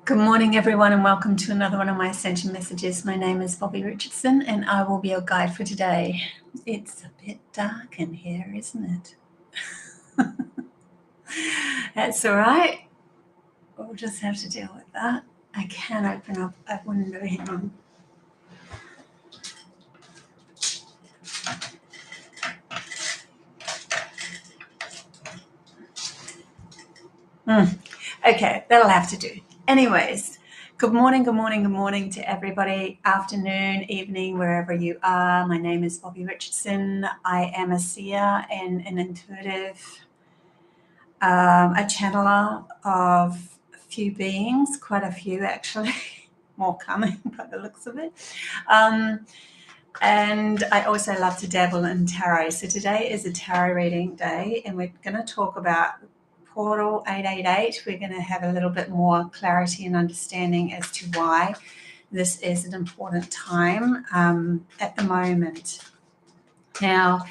Good morning, everyone, and welcome to another one of my Ascension messages. My name is Bobbie Richardson, and I will be your guide for today. It's a bit dark in here, isn't it? That's all right. We'll just have to deal with that. I can open up a window. Hang on. Okay, that'll have to do. Anyways, good morning to everybody. Afternoon, evening, wherever you are. My name is Bobbie Richardson. I am a seer and an intuitive, a channeler of a few beings, quite a few actually, more coming by the looks of it. And I also love to dabble in tarot. So today is a tarot reading day, and we're going to talk about Portal 888. We're going to have a little bit more clarity and understanding as to why this is an important time at the moment. Now,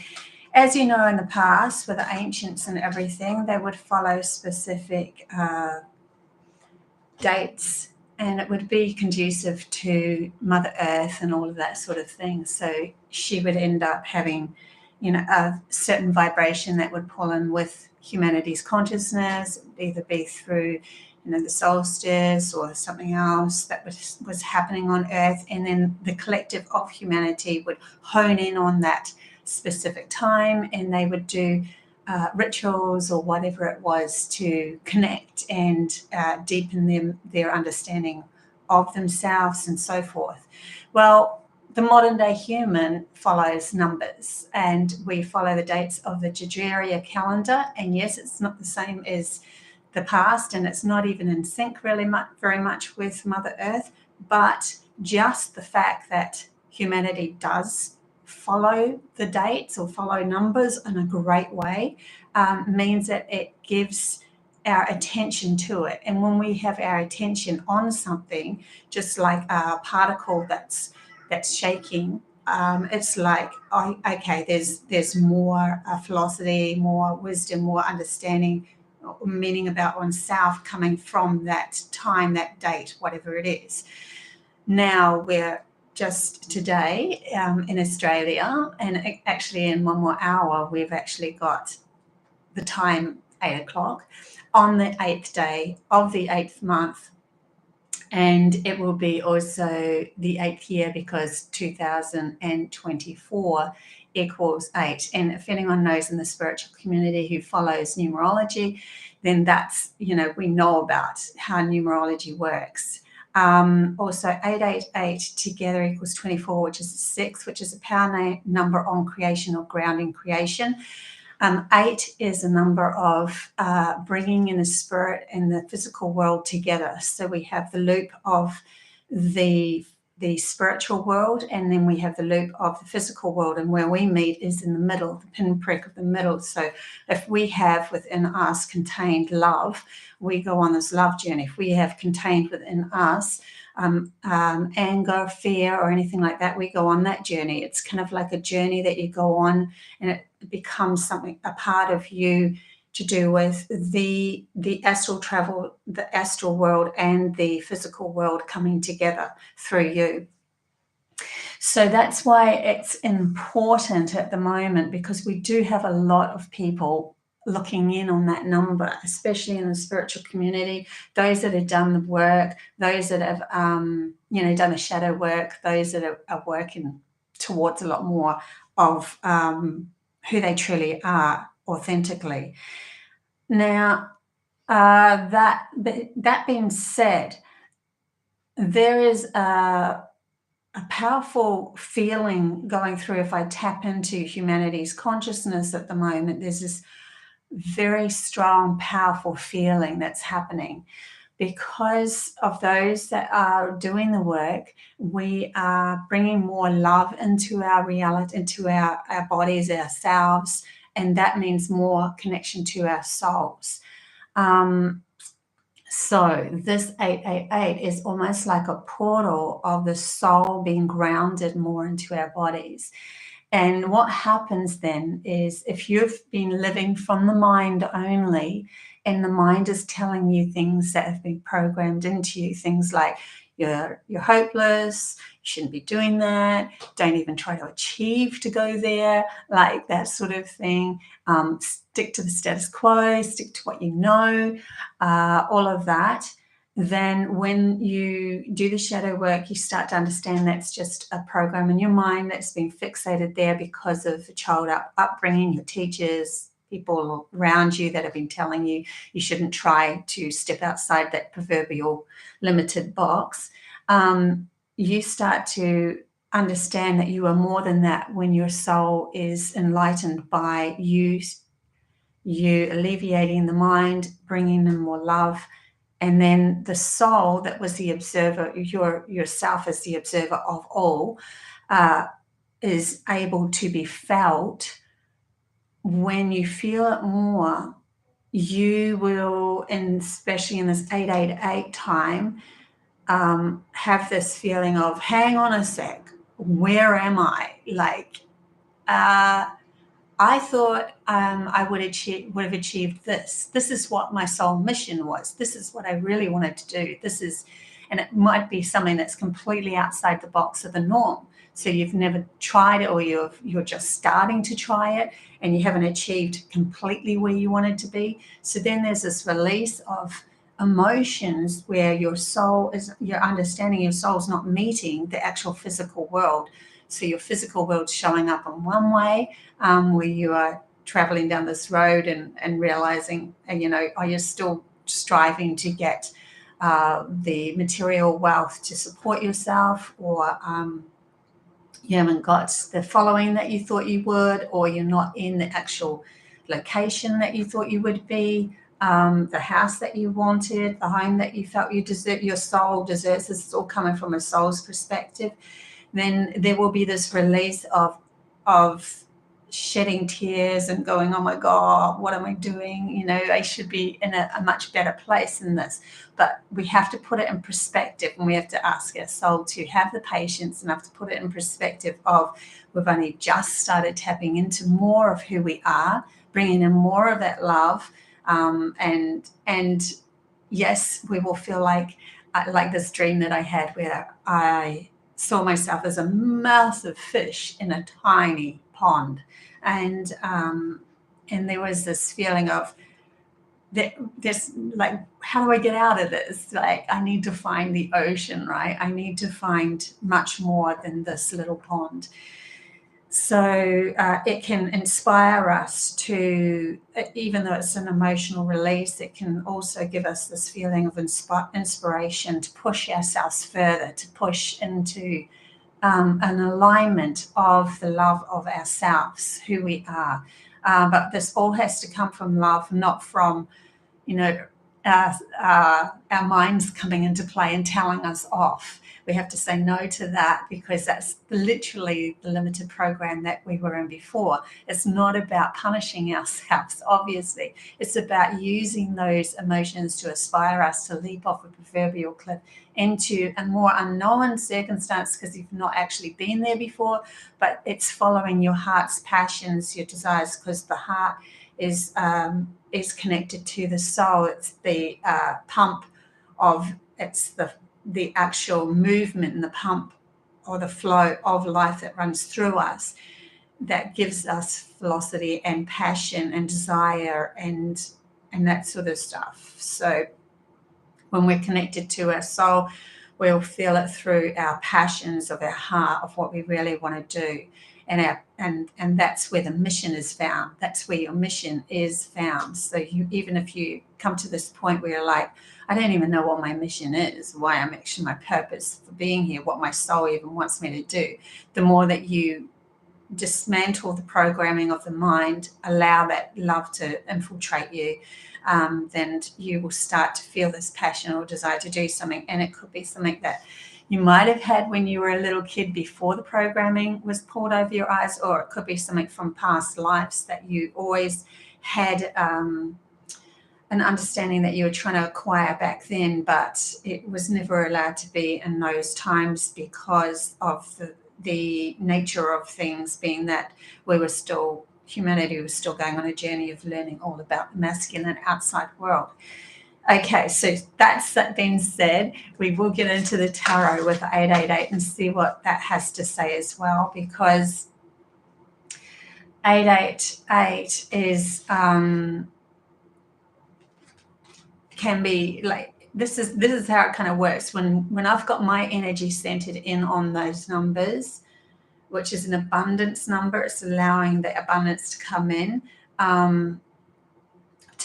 as you know, in the past, with the ancients and everything, they would follow specific dates, and it would be conducive to Mother Earth and all of that sort of thing. So she would end up having, a certain vibration that would pull in with humanity's consciousness, either be through, the solstice or something else that was happening on Earth, and then the collective of humanity would hone in on that specific time, and they would do rituals or whatever it was to connect and deepen their understanding of themselves and so forth. Well, the modern day human follows numbers, and we follow the dates of the Jajiria calendar. And yes, it's not the same as the past, and it's not even in sync really very much with Mother Earth, but just the fact that humanity does follow the dates or follow numbers in a great way means that it gives our attention to it. And when we have our attention on something, just like a particle that's shaking, it's like, oh, okay, there's more philosophy, more wisdom, more understanding, meaning about oneself coming from that time, that date, whatever it is. Now we're just today in Australia, and actually in one more hour, we've actually got the time 8 o'clock on the 8th day of the 8th month. And it will be also the 8th year, because 2024 equals 8. And if anyone knows in the spiritual community who follows numerology, then that's, we know about how numerology works. Also 888 together equals 24, which is 6, which is a power number on creation or grounding creation. 8 is a number of bringing in the spirit and the physical world together. So we have the loop of the spiritual world, and then we have the loop of the physical world, and where we meet is in the middle, the pinprick of the middle. So if we have within us contained love, we go on this love journey. If we have contained within us anger, fear, or anything like that, we go on that journey. It's kind of like a journey that you go on, and it becomes something, a part of you, to do with the astral travel, the astral world and the physical world coming together through you. So that's why it's important at the moment, because we do have a lot of people looking in on that number, especially in the spiritual community, those that have done the work, those that have done the shadow work, those that are working towards a lot more of who they truly are authentically. Now, that being said, there is a powerful feeling going through. If I tap into humanity's consciousness at the moment, there's this very strong, powerful feeling that's happening. Because of those that are doing the work, we are bringing more love into our reality, into our bodies, ourselves, and that means more connection to our souls. So this 888 is almost like a portal of the soul being grounded more into our bodies. And what happens then is, if you've been living from the mind only, and the mind is telling you things that have been programmed into you, things like you're hopeless, you shouldn't be doing that, don't even try to achieve to go there, like that sort of thing. Stick to the status quo, stick to what you know, all of that. Then when you do the shadow work, you start to understand that's just a program in your mind that's been fixated there because of the child upbringing, your teachers, people around you that have been telling you you shouldn't try to step outside that proverbial limited box. You start to understand that you are more than that when your soul is enlightened by you alleviating the mind, bringing in more love. And then the soul that was the observer, yourself as the observer of all, is able to be felt. When you feel it more, you will, and especially in this 888 time, have this feeling of, hang on a sec, where am I? Like, I thought I would have achieved this. This is what my soul mission was. This is what I really wanted to do. And it might be something that's completely outside the box of the norm. So you've never tried it, or you're just starting to try it, and you haven't achieved completely where you wanted to be. So then there's this release of emotions where you're understanding your soul's not meeting the actual physical world. So your physical world's showing up in one way, where you are traveling down this road and realizing, you're still striving to get the material wealth to support yourself, or you haven't got the following that you thought you would, or you're not in the actual location that you thought you would be, the house that you wanted, the home that you felt your soul deserves. This is all coming from a soul's perspective. Then there will be this release of shedding tears and going, oh my God, what am I doing? I should be in a much better place than this. But we have to put it in perspective, and we have to ask our soul to have the patience enough to put it in perspective of, we've only just started tapping into more of who we are, bringing in more of that love. And yes, we will feel like this dream that I had, where I saw myself as a massive fish in a tiny pond, and there was this feeling of this, like, how do I get out of this? Like, I need to find the ocean, right? I need to find much more than this little pond. So it can inspire us to, even though it's an emotional release, it can also give us this feeling of inspiration to push ourselves further, to push into an alignment of the love of ourselves, who we are. But this all has to come from love, not from, our minds coming into play and telling us off. We have to say no to that, because that's literally the limited program that we were in before. It's not about punishing ourselves, obviously. It's about using those emotions to inspire us to leap off a proverbial cliff into a more unknown circumstance, because you've not actually been there before, but it's following your heart's passions, your desires, because the heart is connected to the soul. It's the pump of, it's the actual movement and the pump or the flow of life that runs through us, that gives us velocity and passion and desire and that sort of stuff. So when we're connected to our soul, we'll feel it through our passions of our heart, of what we really want to do. And that's where the mission is found. That's where your mission is found. So even if you come to this point where you're like, I don't even know what my mission is, why I'm actually, my purpose for being here, what my soul even wants me to do, the more that you dismantle the programming of the mind, allow that love to infiltrate you, then you will start to feel this passion or desire to do something. And it could be something that you might have had when you were a little kid before the programming was pulled over your eyes, or it could be something from past lives that you always had an understanding that you were trying to acquire back then, but it was never allowed to be in those times because of the nature of things being that humanity was still going on a journey of learning all about the masculine outside world. Okay, so that's that being said, we will get into the tarot with 888 and see what that has to say as well, because 888 is can be like, this is how it kind of works. When I've got my energy centered in on those numbers, which is an abundance number, it's allowing the abundance to come in, to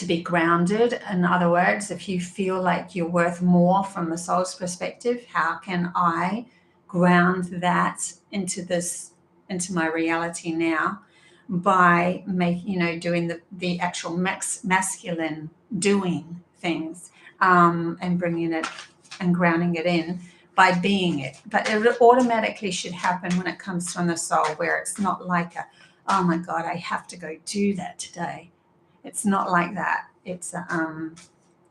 be grounded. In other words, if you feel like you're worth more from the soul's perspective, how can I ground that into my reality now by doing the actual masculine doing things, and bringing it and grounding it in by being it. But it automatically should happen when it comes from the soul, where it's not like oh my God, I have to go do that today. It's not like that. It's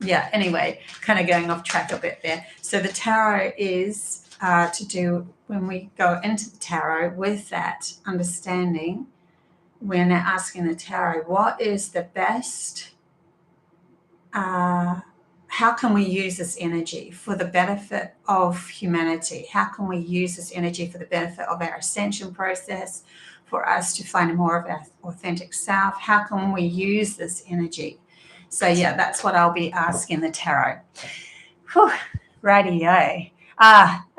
yeah, anyway, kind of going off track a bit there. So the tarot is to do, when we go into the tarot with that understanding, we're now asking the tarot, what is the best, how can we use this energy for the benefit of humanity? How can we use this energy for the benefit of our ascension process, for us to find more of our authentic self? How can we use this energy? So yeah, that's what I'll be asking the tarot. Whew, righty-o.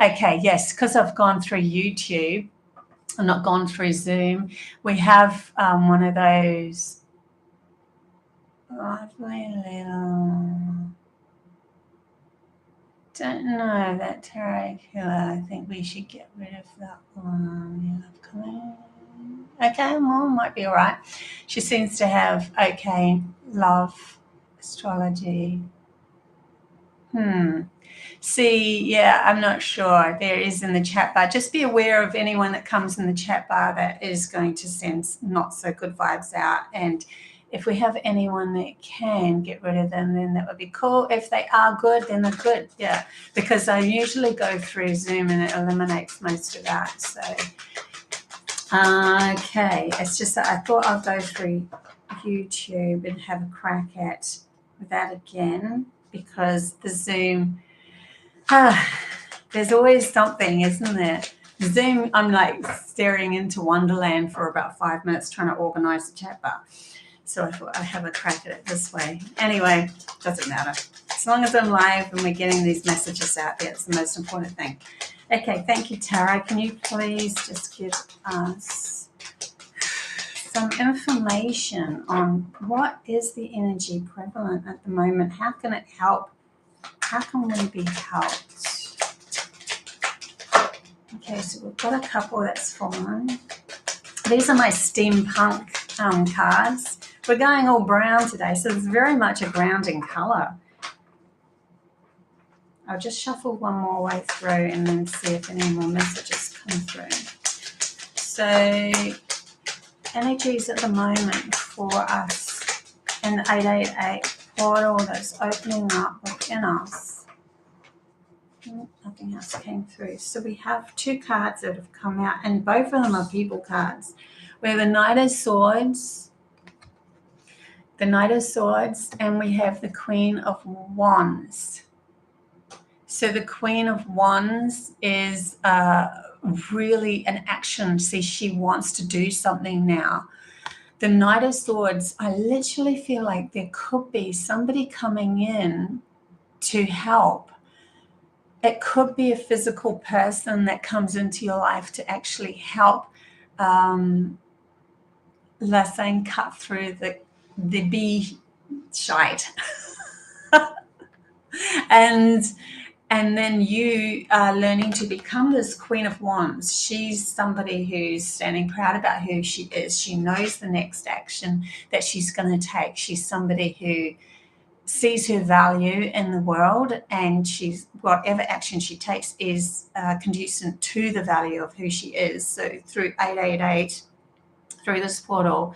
Okay, yes, because I've gone through YouTube, I've not gone through Zoom. We have one of those lovely little, don't know, that tarot killer. I think we should get rid of that one. Okay, well, might be all right. She seems to have okay love astrology. See, yeah, I'm not sure. There is in the chat bar. Just be aware of anyone that comes in the chat bar that is going to send not so good vibes out. And if we have anyone that can get rid of them, then that would be cool. If they are good, then they're good. Yeah, because I usually go through Zoom and it eliminates most of that. So, okay, it's just that I thought I'll go through YouTube and have a crack at that again, because the Zoom, there's always something, isn't there? Zoom, I'm like staring into Wonderland for about 5 minutes trying to organize the chat bar. So I thought I'd have a crack at it this way. Anyway, doesn't matter. As long as I'm live and we're getting these messages out there, it's the most important thing. Okay, thank you, Tara. Can you please just give us some information on what is the energy prevalent at the moment? How can it help? How can we be helped? Okay, so we've got a couple that's fallen. These are my steampunk cards. We're going all brown today, so it's very much a grounding color. I'll just shuffle one more way through and then see if any more messages come through. So, energies at the moment for us in the 888 portal that's opening up within us. Nothing else came through. So we have two cards that have come out, and both of them are people cards. We have the Knight of Swords, and we have the Queen of Wands. So the Queen of Wands is really an action. See, she wants to do something now. The Knight of Swords, I literally feel like there could be somebody coming in to help. It could be a physical person that comes into your life to actually help, let's say, cut through the bee shite. And then you are learning to become this Queen of Wands. She's somebody who's standing proud about who she is. She knows the next action that she's going to take. She's somebody who sees her value in the world, and whatever action she takes is conducive to the value of who she is. So through 888, through this portal,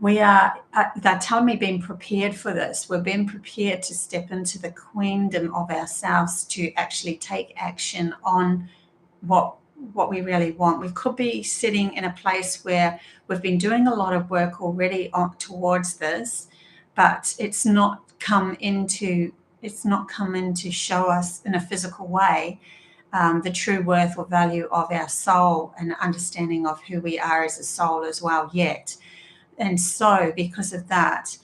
they're telling me being prepared for this. We're being prepared to step into the queendom of ourselves, to actually take action on what what we really want. We could be sitting in a place where we've been doing a lot of work already towards this, but it's not come in to show us in a physical way the true worth or value of our soul and understanding of who we are as a soul as well yet. And so because of that,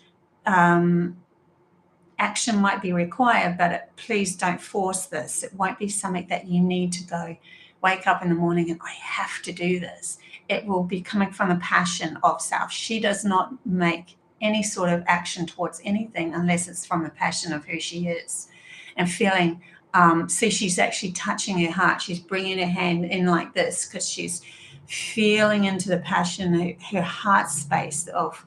action might be required, but please don't force this. It won't be something that you need to go wake up in the morning and I have to do this. It will be coming from the passion of self. She does not make any sort of action towards anything unless it's from the passion of who she is and feeling. See, she's actually touching her heart. She's bringing her hand in like this because she's feeling into the passion, her heart space of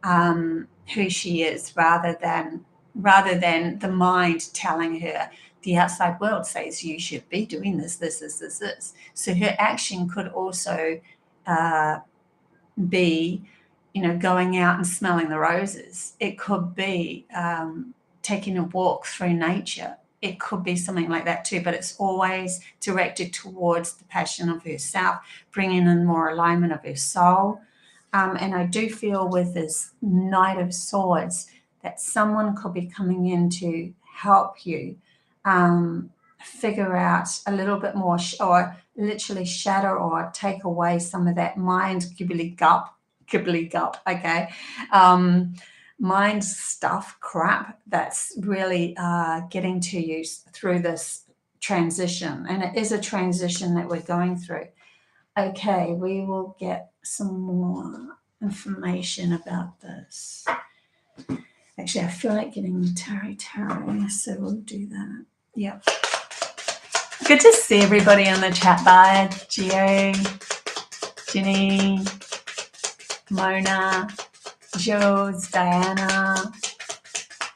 who she is, rather than the mind telling her the outside world says you should be doing this. So her action could also be, going out and smelling the roses. It could be taking a walk through nature. It could be something like that too, but it's always directed towards the passion of herself, bringing in more alignment of her soul. And I do feel with this Knight of Swords that someone could be coming in to help you figure out a little bit more, or literally shatter or take away some of that mind gibbly gup, okay? Mind stuff, crap that's really getting to you through this transition. And it is a transition that we're going through. Okay, we will get some more information about this. Actually, I feel like getting tarot, so we'll do that. Yep. Good to see everybody on the chat bar. Gio, Ginny, Mona, Jules, Diana,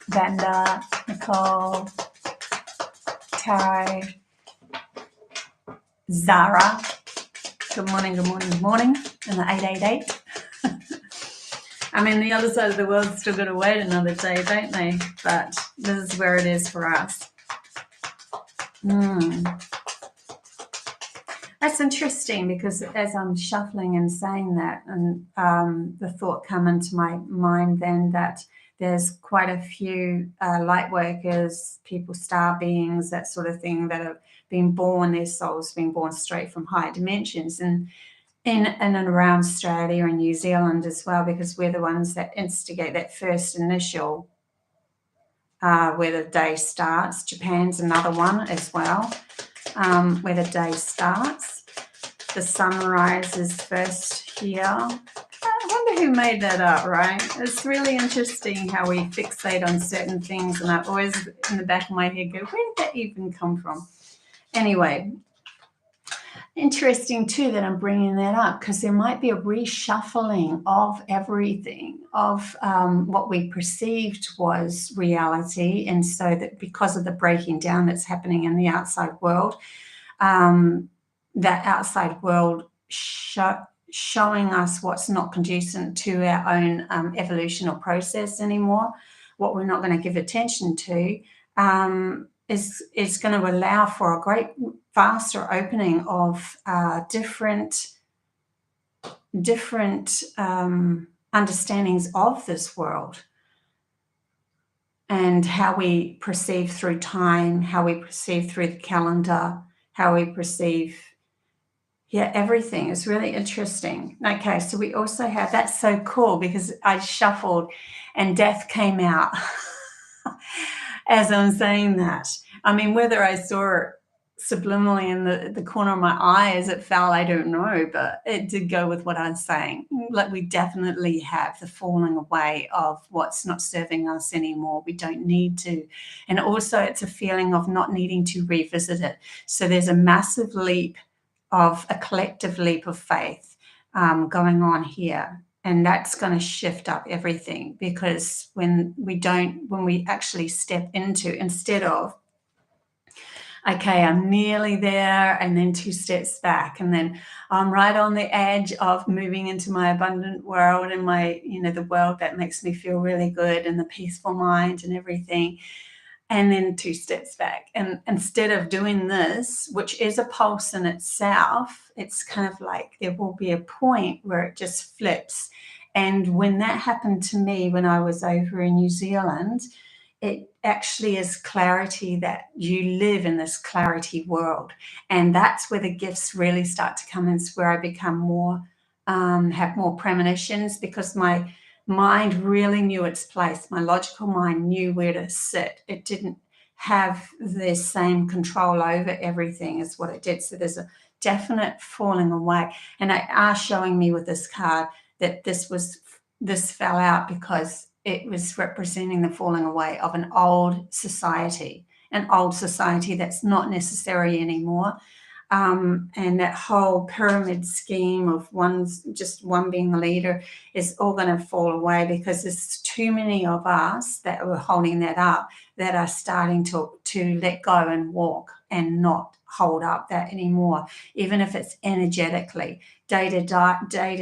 Vanda, Nicole, Tarot, Zara. Good morning. And the 888. I mean, the other side of the world's still got to wait another day, don't they? But this is where it is for us. That's interesting, because as I'm shuffling and saying that, and the thought come into my mind then that there's quite a few light workers, people, star beings, that sort of thing, that have been born, their souls being born straight from higher dimensions, and in and around Australia and New Zealand as well, because we're the ones that instigate that first initial where the day starts. Japan's another one as well, where the day starts. The sunrise is first here. I wonder who made that up, right? It's really interesting how we fixate on certain things, and I always, in the back of my head, go, where did that even come from? Anyway, interesting too that I'm bringing that up, because there might be a reshuffling of everything, of what we perceived was reality, and so that because of the breaking down that's happening in the outside world, that outside world showing us what's not conducive to our own evolutionary process anymore, what we're not going to give attention to, is going to allow for a great faster opening of different understandings of this world, and how we perceive through time, how we perceive through the calendar, how we perceive, everything is really interesting. Okay, so we also have, that's so cool, because I shuffled and death came out as I'm saying that. I mean, whether I saw it subliminally in the corner of my eye as it fell, I don't know, but it did go with what I'm saying. Like, we definitely have the falling away of what's not serving us anymore. We don't need to. And also it's a feeling of not needing to revisit it. So there's a massive leap, of a collective leap of faith going on here. And that's going to shift up everything, because when we actually step into, instead of, okay, I'm nearly there, and then 2 steps back, and then I'm right on the edge of moving into my abundant world, and my, the world that makes me feel really good, and the peaceful mind and everything. and then 2 steps back. And instead of doing this, which is a pulse in itself, it's kind of like there will be a point where it just flips. And when that happened to me when I was over in New Zealand, it actually is clarity, that you live in this clarity world. And that's where the gifts really start to come in. It's where I become more, have more premonitions, because my mind really knew its place. My logical mind knew where to sit. It didn't have the same control over everything as what it did. So there's a definite falling away. And they are showing me with this card that this fell out because it was representing the falling away of an old society that's not necessary anymore. And that whole pyramid scheme of just one being the leader is all going to fall away, because there's too many of us that were holding that up that are starting to let go and walk and not hold up that anymore, even if it's energetically. Day to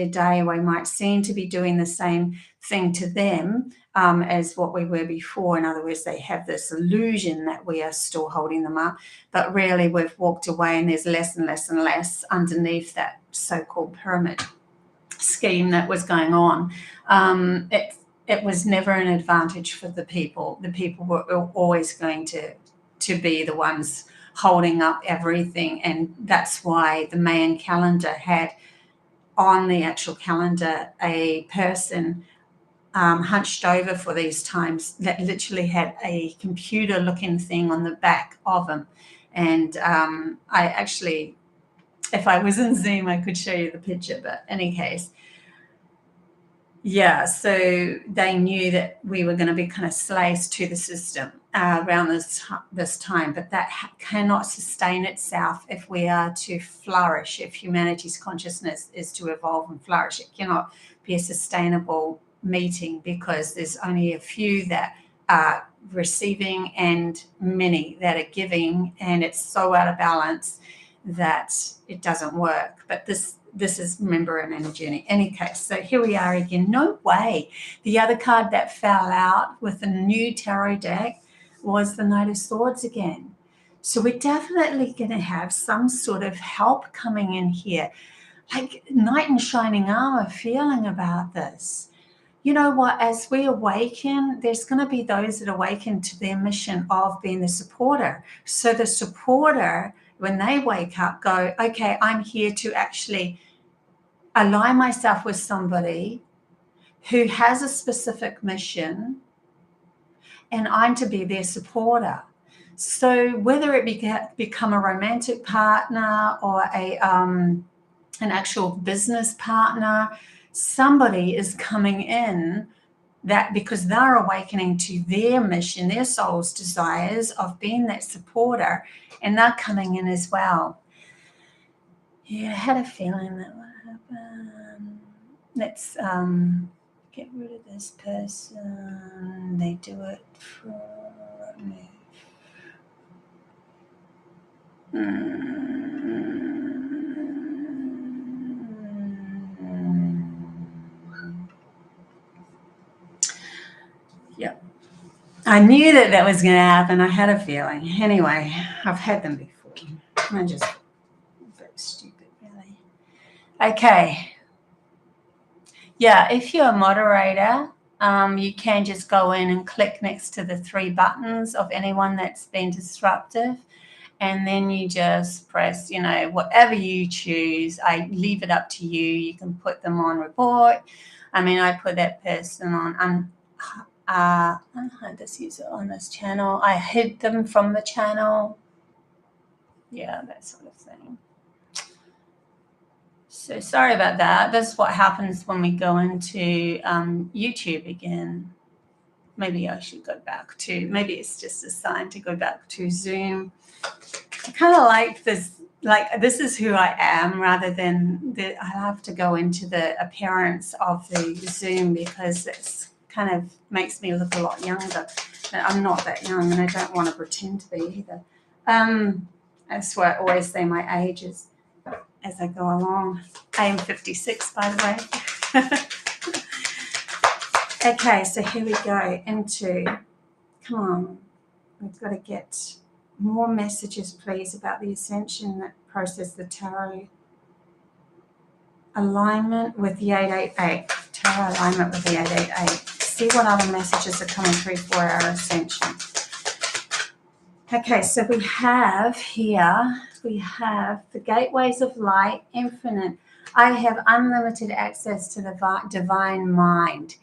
day, we might seem to be doing the same thing to them as what we were before. In other words, they have this illusion that we are still holding them up, but really we've walked away, and there's less and less and less underneath that so-called pyramid scheme that was going on. It was never an advantage for the people. The people were always going to be the ones holding up everything. And that's why the Mayan calendar had on the actual calendar a person hunched over for these times that literally had a computer looking thing on the back of him. And I actually, if I was in Zoom, I could show you the picture, but in any case, yeah, so they knew that we were going to be kind of slaves to the system around this time, but that cannot sustain itself if we are to flourish. If humanity's consciousness is to evolve and flourish, it cannot be a sustainable meeting, because there's only a few that are receiving and many that are giving, and it's so out of balance that it doesn't work. But this is, remember, an energy in any case. So here we are again. No way. The other card that fell out with the new tarot deck was the Knight of Swords again. So we're definitely going to have some sort of help coming in here, like knight in shining armor feeling about this. You know what, as we awaken, there's going to be those that awaken to their mission of being the supporter. So the supporter, when they wake up, go, okay, I'm here to actually align myself with somebody who has a specific mission, and I'm to be their supporter. So whether it become a romantic partner or an actual business partner, somebody is coming in that because they're awakening to their mission, their soul's desires of being that supporter, and they're coming in as well. Yeah, I had a feeling that would happen. Let's get rid of this person. They do it for me. Yep. I knew that was going to happen. I had a feeling. Anyway, I've had them before. I'm just very stupid, really. Okay. Yeah, if you're a moderator, you can just go in and click next to the 3 buttons of anyone that's been disruptive. And then you just press, whatever you choose. I leave it up to you. You can put them on report. I mean, I put that person on unhide this user on this channel. I hid them from the channel. Yeah, that sort of thing. So sorry about that. This is what happens when we go into YouTube again. Maybe I should go back to, maybe it's just a sign to go back to Zoom. I kind of like this, this is who I am, rather than I have to go into the appearance of the Zoom, because it's kind of makes me look a lot younger. I'm not that young, and I don't want to pretend to be either. That's why I always say my age is as I go along. I am 56, by the way. Okay, so here we go into, come on. We've got to get more messages, please, about the ascension process, the tarot alignment with the 888. Tarot alignment with the 888. See what other messages are coming through for our ascension. Okay, so we have here, we have the gateways of light, infinite. I have unlimited access to the divine mind.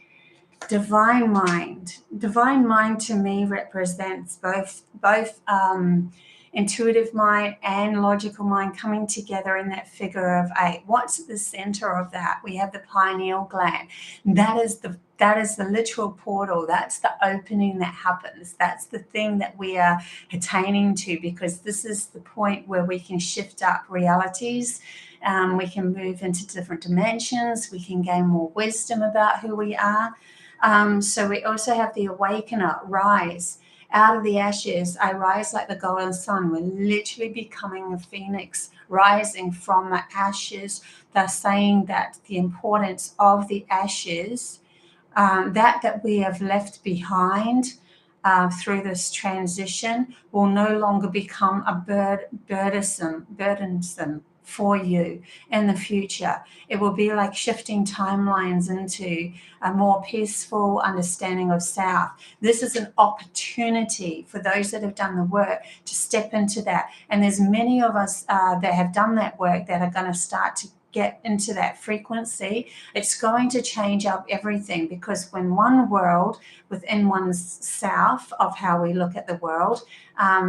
Divine mind. Divine mind to me represents both intuitive mind and logical mind coming together in that figure of 8. What's at the center of that? We have the pineal gland. That is the literal portal. That's the opening that happens. That's the thing that we are attaining to, because this is the point where we can shift up realities. We can move into different dimensions. We can gain more wisdom about who we are. So we also have the awakener, rise. Out of the ashes, I rise like the golden sun. We're literally becoming a phoenix, rising from the ashes. They're saying that the importance of the ashes, that we have left behind through this transition, will no longer become a burdensome for you in the future. It will be like shifting timelines into a more peaceful understanding of self. This is an opportunity for those that have done the work to step into that. And there's many of us that have done that work that are going to start to get into that frequency. It's going to change up everything, because when one world within one's self of how we look at the world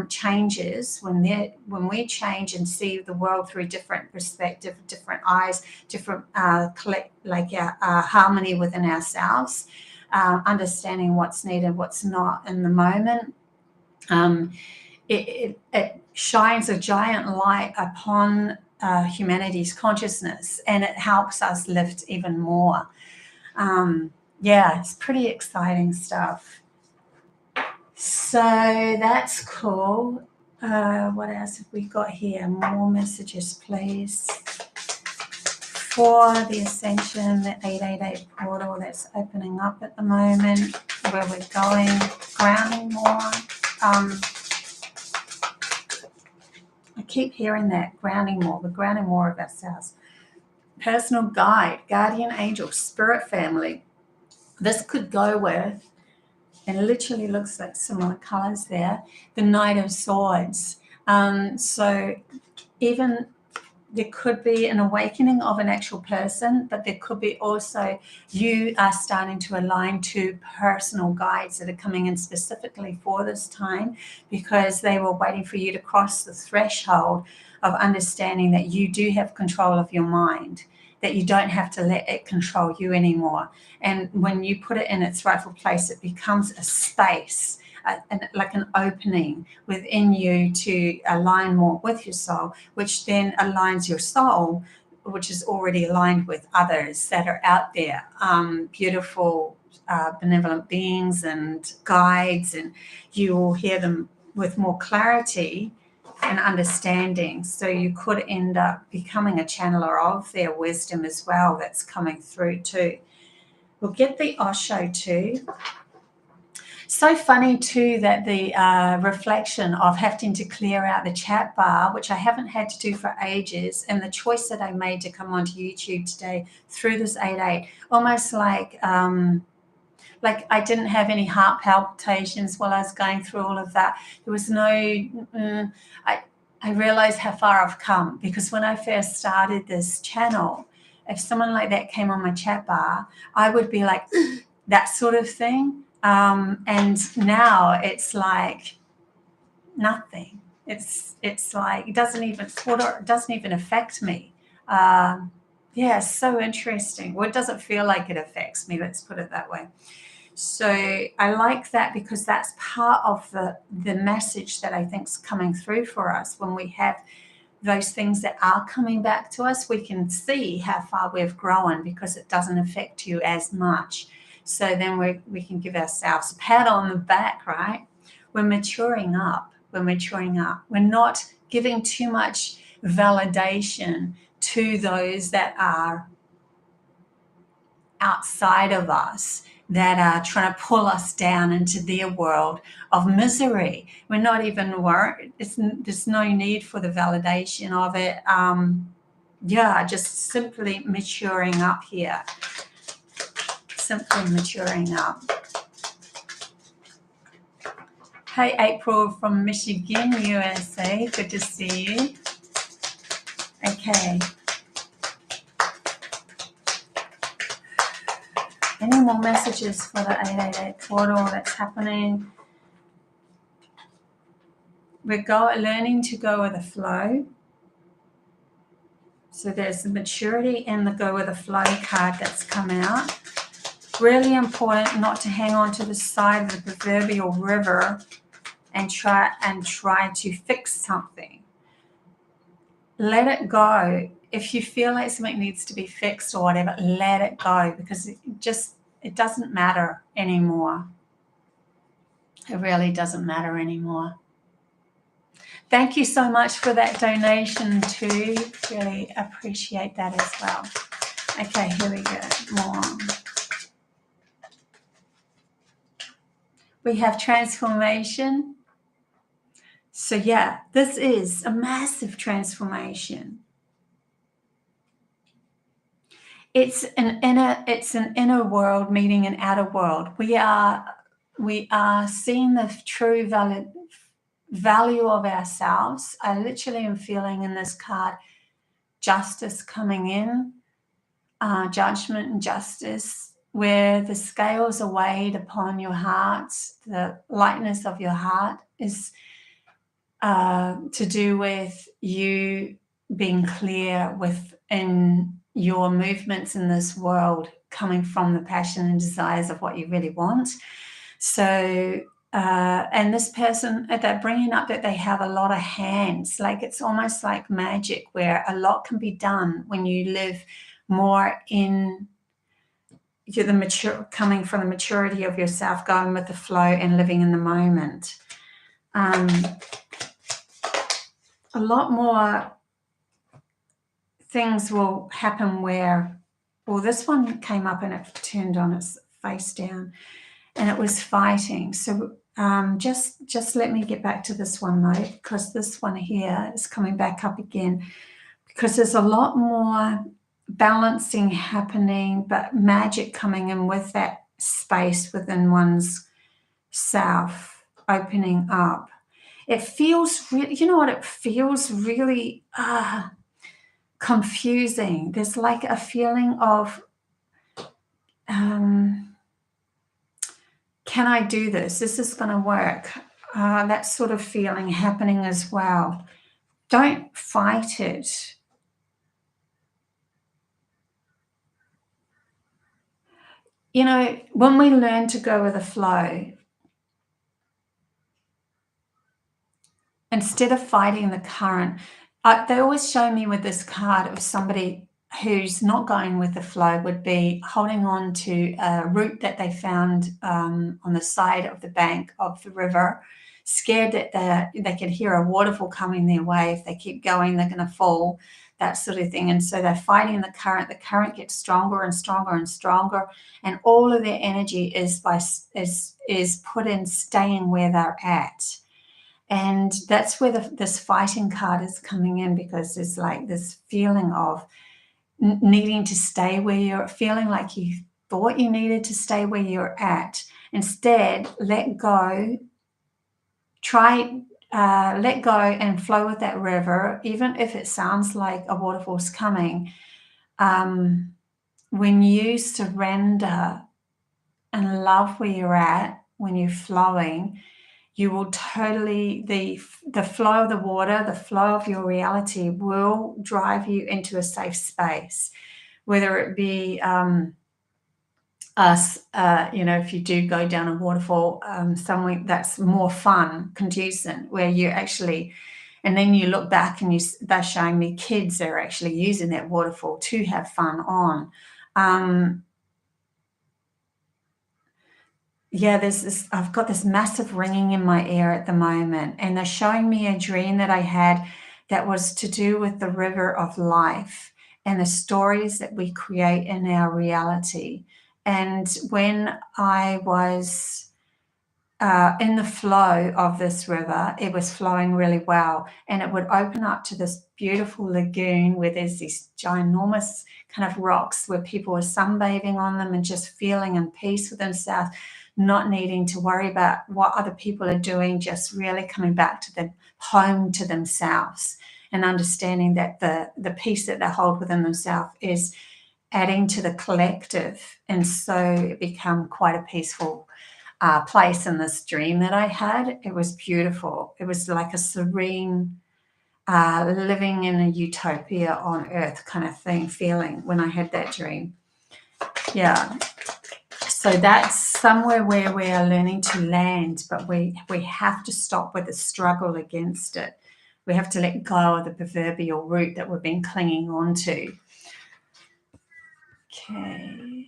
changes, when we change and see the world through different perspective, different eyes, different harmony within ourselves, understanding what's needed, what's not in the moment, it shines a giant light upon humanity's consciousness, and it helps us lift even more. Yeah, it's pretty exciting stuff. So that's cool. What else have we got here? More messages, please. For the ascension, the 888 portal that's opening up at the moment, where we're going, grounding more. I keep hearing that, grounding more. We're grounding more of ourselves. Personal guide, guardian angel, spirit family. This could go with, and it literally looks like similar colors there, the Knight of Swords. So even there could be an awakening of an actual person, but there could be also you are starting to align to personal guides that are coming in specifically for this time, because they were waiting for you to cross the threshold of understanding that you do have control of your mind, that you don't have to let it control you anymore. And when you put it in its rightful place, it becomes a space, like an opening within you to align more with your soul, which then aligns your soul, which is already aligned with others that are out there, beautiful, benevolent beings and guides, and you will hear them with more clarity and understanding. So you could end up becoming a channeler of their wisdom as well, that's coming through too. We'll get the Osho too. So funny too that the reflection of having to clear out the chat bar, which I haven't had to do for ages, and the choice that I made to come onto YouTube today through this 8-8, almost like I didn't have any heart palpitations while I was going through all of that. There was no, I realized how far I've come, because when I first started this channel, if someone like that came on my chat bar, I would be like, that sort of thing. And now it's like nothing. It's like it doesn't even affect me. Yeah, so interesting. Well, it doesn't feel like it affects me, let's put it that way. So I like that, because that's part of the message that I think is coming through for us. When we have those things that are coming back to us, we can see how far we've grown, because it doesn't affect you as much. So then we can give ourselves a pat on the back, right? We're maturing up. We're maturing up. We're not giving too much validation to those that are outside of us. that are trying to pull us down into their world of misery. We're not even worried. There's no need for the validation of it. Yeah, just simply maturing up here. Simply maturing up. Hey, April from Michigan, USA. Good to see you. Okay. Any more messages for the 888 portal that's happening? We're learning to go with the flow. So there's the maturity and the go with the flow card that's come out. Really important not to hang on to the side of the proverbial river and try to fix something. Let it go. If you feel like something needs to be fixed or whatever, let it go, because it doesn't matter anymore. It really doesn't matter anymore. Thank you so much for that donation too. Really appreciate that as well. Okay, here we go. More. We have transformation. So yeah, this is a massive transformation. It's an inner world meeting an outer world. We are seeing the true value of ourselves. I literally am feeling in this card justice coming in, judgment and justice, where the scales are weighed upon your hearts. The lightness of your heart is to do with you being clear within your movements in this world, coming from the passion and desires of what you really want. So and this person, they're bringing up that they have a lot of hands, like it's almost like magic, where a lot can be done when you live more in coming from the maturity of yourself, going with the flow and living in the moment. A lot more things will happen where, well, this one came up and it turned on its face down and it was fighting. So just let me get back to this one though, because this one here is coming back up again, because there's a lot more balancing happening, but magic coming in with that space within one's self opening up. It feels really, you know what, it feels really confusing. There's like a feeling of can I do this? Is this going to work? That sort of feeling happening as well. Don't fight it. You know, when we learn to go with the flow, instead of fighting the current, they always show me with this card of somebody who's not going with the flow would be holding on to a root that they found on the side of the bank of the river, scared that they could hear a waterfall coming their way. If they keep going, they're going to fall, that sort of thing. And so they're fighting the current. The current gets stronger and stronger and stronger, and all of their energy is put in staying where they're at. And that's where this fighting card is coming in, because there's like this feeling of needing to stay where you're, feeling like you thought you needed to stay where you're at. Instead, let go, let go and flow with that river, even if it sounds like a waterfall's coming. When you surrender and love where you're at, when you're flowing, you will totally, the flow of the water, the flow of your reality will drive you into a safe space, whether it be if you do go down a waterfall, somewhere that's more fun, conducive, where you actually, and then you look back and they're showing me kids are actually using that waterfall to have fun on. Yeah, I've got this massive ringing in my ear at the moment, and they're showing me a dream that I had that was to do with the river of life and the stories that we create in our reality. And when I was in the flow of this river, it was flowing really well, and it would open up to this beautiful lagoon where there's these ginormous kind of rocks where people were sunbathing on them and just feeling in peace with themselves, not needing to worry about what other people are doing, just really coming back to them, home to themselves, and understanding that the peace that they hold within themselves is adding to the collective. And so it became quite a peaceful place in this dream that I had. It was beautiful. It was like a serene, living in a utopia on earth kind of thing, feeling when I had that dream. Yeah. So that's somewhere where we are learning to land, but we have to stop with the struggle against it. We have to let go of the proverbial root that we've been clinging on to. Okay.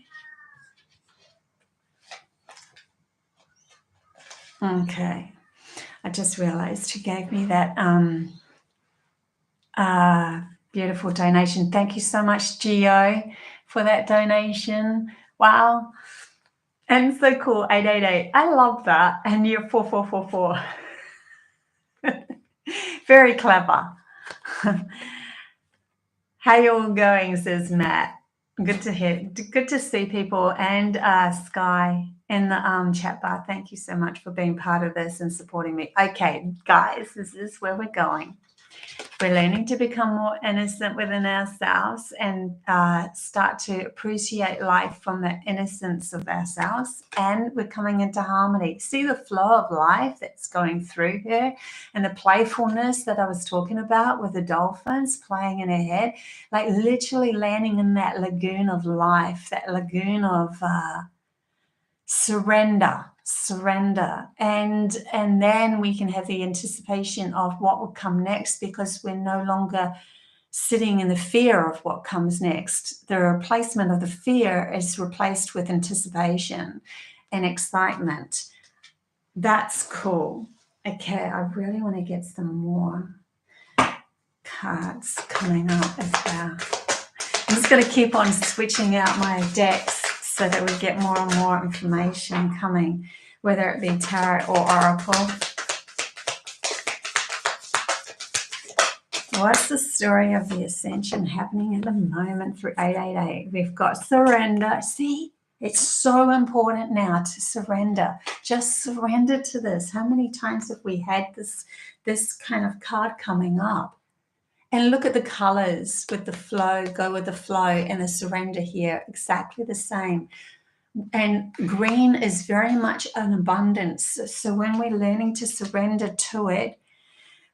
Okay. I just realized who gave me that beautiful donation. Thank you so much, Gio, for that donation. Wow. And so cool, 888. I love that. And you're 4444. Very clever. How you all going, says Matt. Good to hear. Good to see people. And Sky in the chat bar. Thank you so much for being part of this and supporting me. Okay, guys, this is where we're going. We're learning to become more innocent within ourselves and start to appreciate life from the innocence of ourselves. And we're coming into harmony. See the flow of life that's going through her and the playfulness that I was talking about with the dolphins playing in her head, like literally landing in that lagoon of life, that lagoon of surrender. And then we can have the anticipation of what will come next, because we're no longer sitting in the fear of what comes next. The replacement of the fear is replaced with anticipation and excitement. That's cool. Okay, I really want to get some more cards coming up as well. I'm just going to keep on switching out my decks so that we get more and more information coming, whether it be tarot or oracle. What's the story of the ascension happening at the moment for 888? We've got surrender. See, it's so important now to surrender. Just surrender to this. How many times have we had this kind of card coming up? And look at the colors with the flow, go with the flow, and the surrender here, exactly the same. And green is very much an abundance. So when we're learning to surrender to it,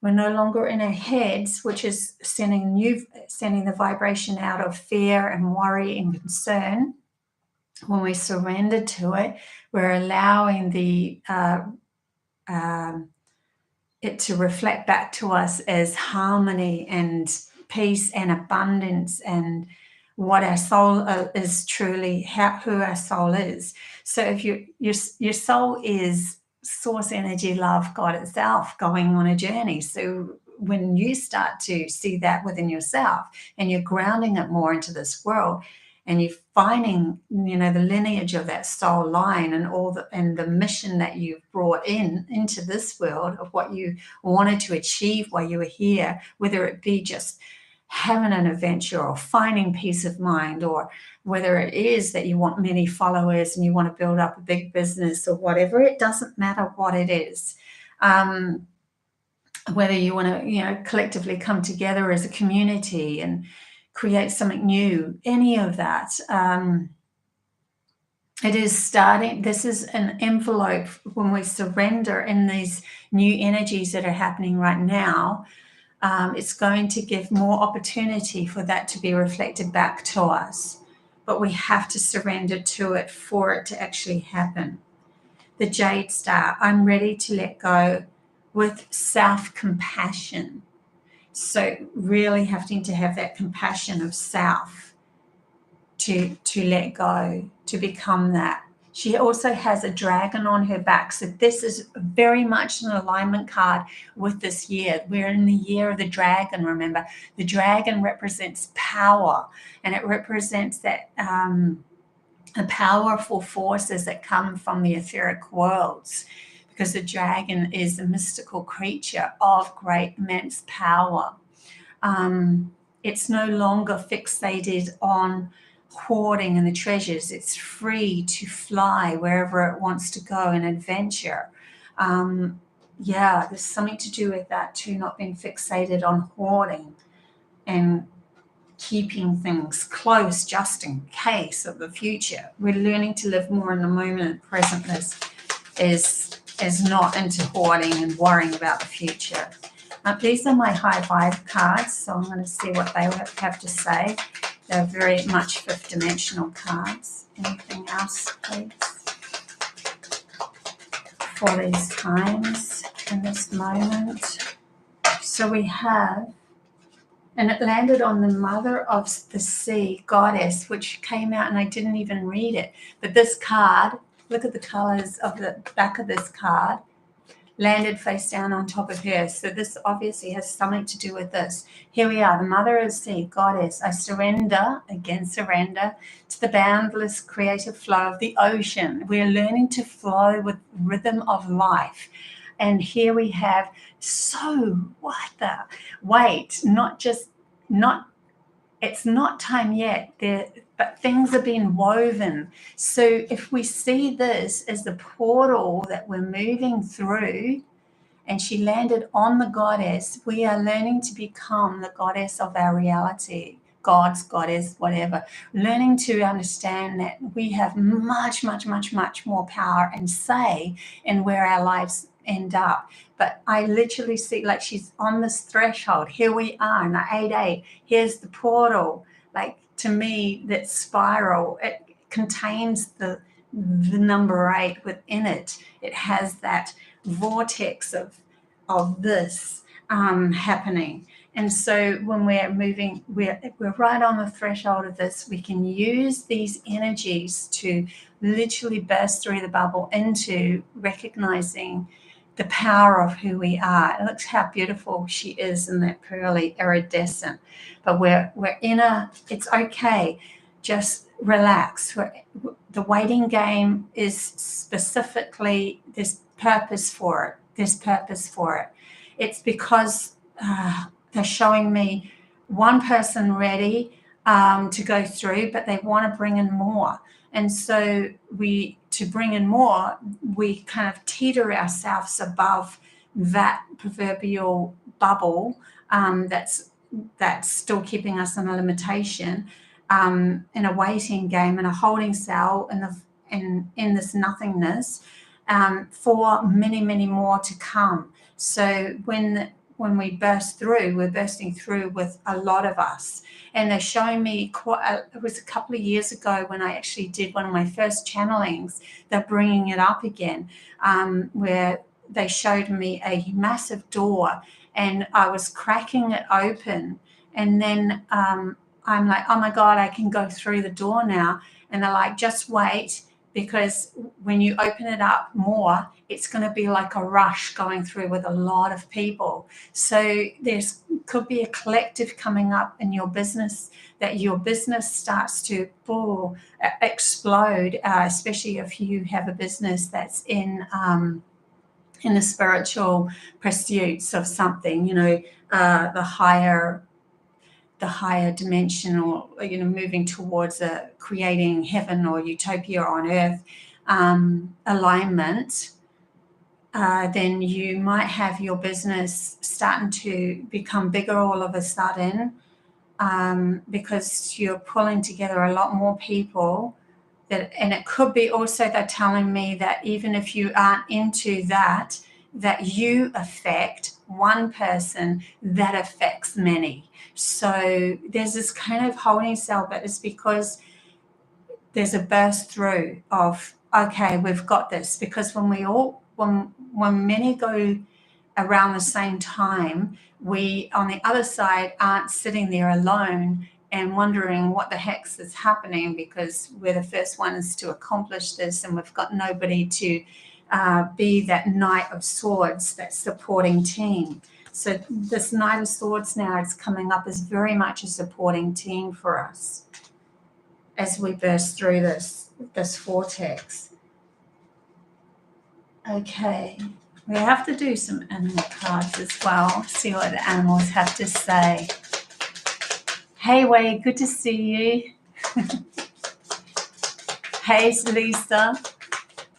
we're no longer in our heads, which is sending the vibration out of fear and worry and concern. When we surrender to it, we're allowing it to reflect back to us as harmony and peace and abundance and what our soul is truly, who our soul is. So if your soul is source energy, love, God itself, going on a journey. So when you start to see that within yourself and you're grounding it more into this world, and you're finding, the lineage of that soul line and the mission that you've brought into this world of what you wanted to achieve while you were here, whether it be just having an adventure or finding peace of mind, or whether it is that you want many followers and you want to build up a big business or whatever, it doesn't matter what it is. Whether you want to, collectively come together as a community and create something new, any of that. It is starting. This is an envelope when we surrender in these new energies that are happening right now. It's going to give more opportunity for that to be reflected back to us. But we have to surrender to it for it to actually happen. The Jade Star, I'm ready to let go with self-compassion. So really having to have that compassion of self to let go, to become that. She also has a dragon on her back. So this is very much an alignment card with this year. We're in the year of the dragon, remember. The dragon represents power, and it represents that the powerful forces that come from the etheric worlds, because the dragon is a mystical creature of great immense power. It's no longer fixated on hoarding and the treasures. It's free to fly wherever it wants to go and adventure. Yeah, there's something to do with that too, not being fixated on hoarding and keeping things close just in case of the future. We're learning to live more in the moment. Presentness is not into hoarding and worrying about the future. These are my high vibe cards, so I'm going to see what they have to say. They're very much fifth dimensional cards. Anything else, please, for these times in this moment? So we have, and it landed on the Mother of the Sea, Goddess, which came out and I didn't even read it. But this card, look at the colors of the back of this card, landed face down on top of her. So this obviously has something to do with this. Here we are, the Mother of the Sea, Goddess. I surrender, again surrender, to the boundless creative flow of the ocean. We're learning to flow with rhythm of life. And here we have, so what the, wait, it's not time yet, but things are being woven. So if we see this as the portal that we're moving through, and she landed on the Goddess, we are learning to become the goddess of our reality, God's goddess, whatever. Learning to understand that we have much, much, much, much more power and say in where our lives end up. But I literally see, like, she's on this threshold. Here we are in the 8-8. Here's the portal. Like, to me, that spiral, it contains the number 8 within it. It has that vortex of this happening. And so when we're moving, we're right on the threshold of this. We can use these energies to literally burst through the bubble into recognizing the power of who we are. And look how beautiful she is in that pearly iridescent. But we're in a, it's okay. Just relax. The waiting game is specifically, there's purpose for it. There's purpose for it. It's because they're showing me one person ready to go through, but they want to bring in more. And so to bring in more, we kind of teeter ourselves above that proverbial bubble that's still keeping us in a limitation, in a waiting game, in a holding cell, in this nothingness, for many, many more to come. So when we burst through, we're bursting through with a lot of us. And they're showing me, it was a couple of years ago when I actually did one of my first channelings, they're bringing it up again, where they showed me a massive door and I was cracking it open. And then I'm like, oh my God, I can go through the door now. And they're like, just wait, because when you open it up more, it's going to be like a rush going through with a lot of people. So could be a collective coming up in your business, that your business starts to explode, especially if you have a business that's in the spiritual pursuits of something, the higher dimensional, moving towards creating heaven or utopia on earth alignment, then you might have your business starting to become bigger all of a sudden, because you're pulling together a lot more people. And it could be also, they're telling me that even if you aren't into that you affect one person that affects many. So there's this kind of holding cell, but it's because there's a burst through of, okay, we've got this. Because when many go around the same time, we on the other side aren't sitting there alone and wondering what the heck is happening, because we're the first ones to accomplish this and we've got nobody to be that Knight of Swords, that supporting team. So this Knight of Swords now is coming up as very much a supporting team for us as we burst through this. this vortex. Okay, we have to do some animal cards as well, see what the animals have to say. Hey Wade, good to see you. Hey Lisa.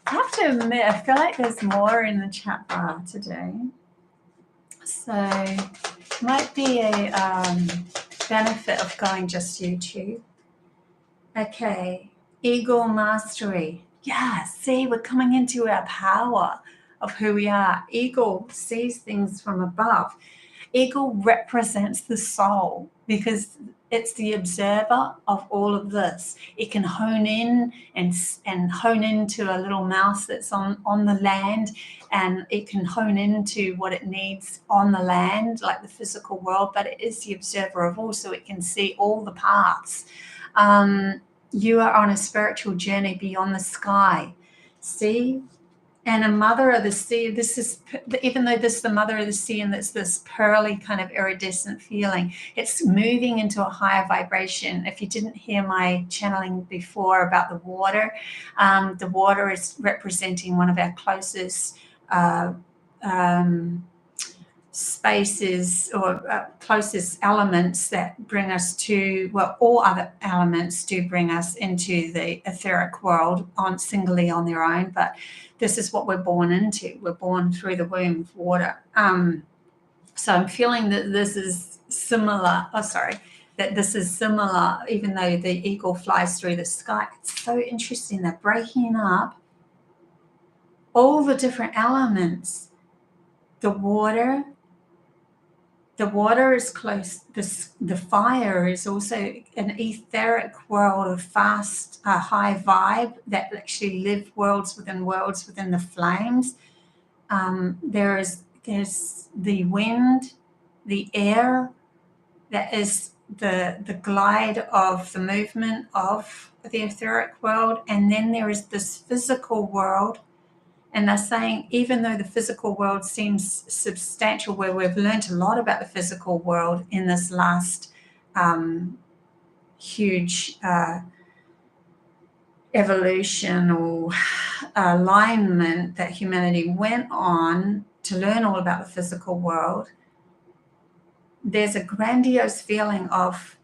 I have to admit, I feel like there's more in the chat bar today. So might be a benefit of going just YouTube. Okay, Eagle Mastery. Yeah, see, we're coming into our power of who we are. Eagle sees things from above. Eagle represents the soul because it's the observer of all of this. It can hone in and hone into a little mouse that's on the land, and it can hone into what it needs on the land, like the physical world, but it is the observer of all, so it can see all the paths. You are on a spiritual journey beyond the sky. See? And a mother of the sea, this is, even though this is the mother of the sea and it's this pearly kind of iridescent feeling, it's moving into a higher vibration. If you didn't hear my channeling before about the water is representing one of our closest spaces or closest elements that bring us to, well, all other elements do bring us into the etheric world singly on their own, but this is what we're born into. We're born through the womb of water. So I'm feeling that this is similar. That this is similar, even though the eagle flies through the sky. It's so interesting. They're breaking up all the different elements. The water is close. The fire is also an etheric world of fast, high vibe that actually live worlds within the flames. There's the wind, the air, that is the glide of the movement of the etheric world, and then there is this physical world. And they're saying, even though the physical world seems substantial, where we've learned a lot about the physical world in this last huge evolution or alignment that humanity went on to learn all about the physical world, there's a grandiose feeling of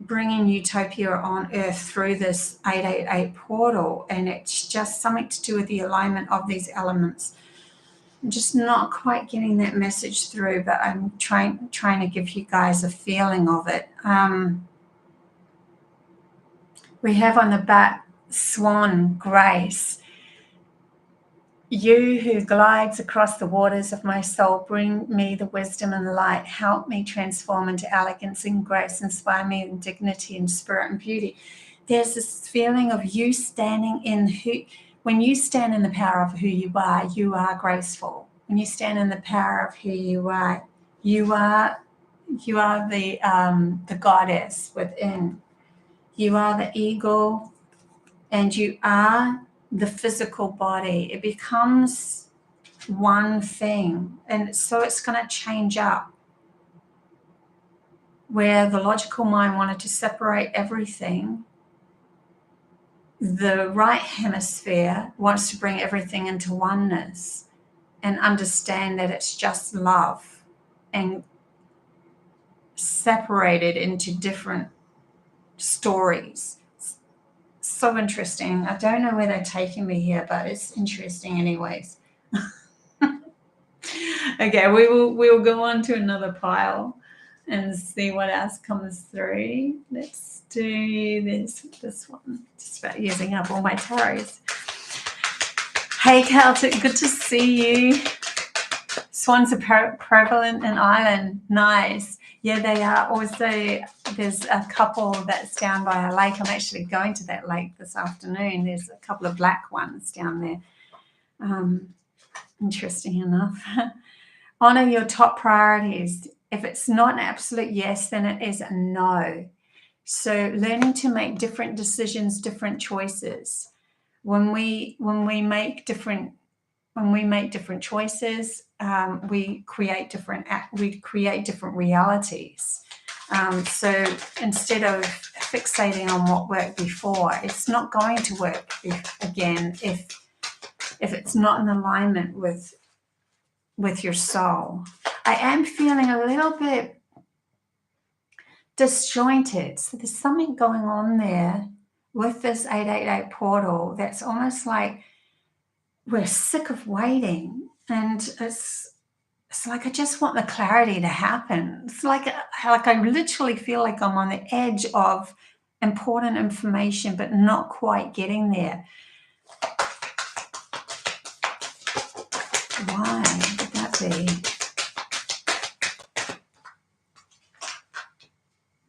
bringing utopia on earth through this 888 portal, and it's just something to do with the alignment of these elements. I'm just not quite getting that message through, but I'm trying to give you guys a feeling of it. We have on the back Swan Grace. You who glides across the waters of my soul, bring me the wisdom and light. Help me transform into elegance and grace. Inspire me in dignity and spirit and beauty. There's this feeling of you standing in when you stand in the power of who you are graceful. When you stand in the power of who you are the goddess within. You are the eagle, and you are the physical body. It becomes one thing, and so it's going to change up. Where the logical mind wanted to separate everything, the right hemisphere wants to bring everything into oneness and understand that it's just love, and separated into different stories. So interesting. I don't know where they're taking me here, but it's interesting anyways. Okay, we will go on to another pile and see what else comes through. Let's do this one. Just about using up all my tarots. Hey Celtic, good to see you. Swans are prevalent in Ireland. Nice. Yeah, they are. Also, there's a couple that's down by a lake. I'm actually going to that lake this afternoon. There's a couple of black ones down there. Interesting enough. Honor your top priorities. If it's not an absolute yes, then it is a no. So learning to make different decisions, different choices. When we make different choices, we create different realities. So instead of fixating on what worked before. It's not going to work again if it's not in alignment with your soul. I am feeling a little bit disjointed. So there's something going on there with this 888 portal that's almost like we're sick of waiting, and it's like I just want the clarity to happen. It's like I literally feel like I'm on the edge of important information, but not quite getting there. Why would that be?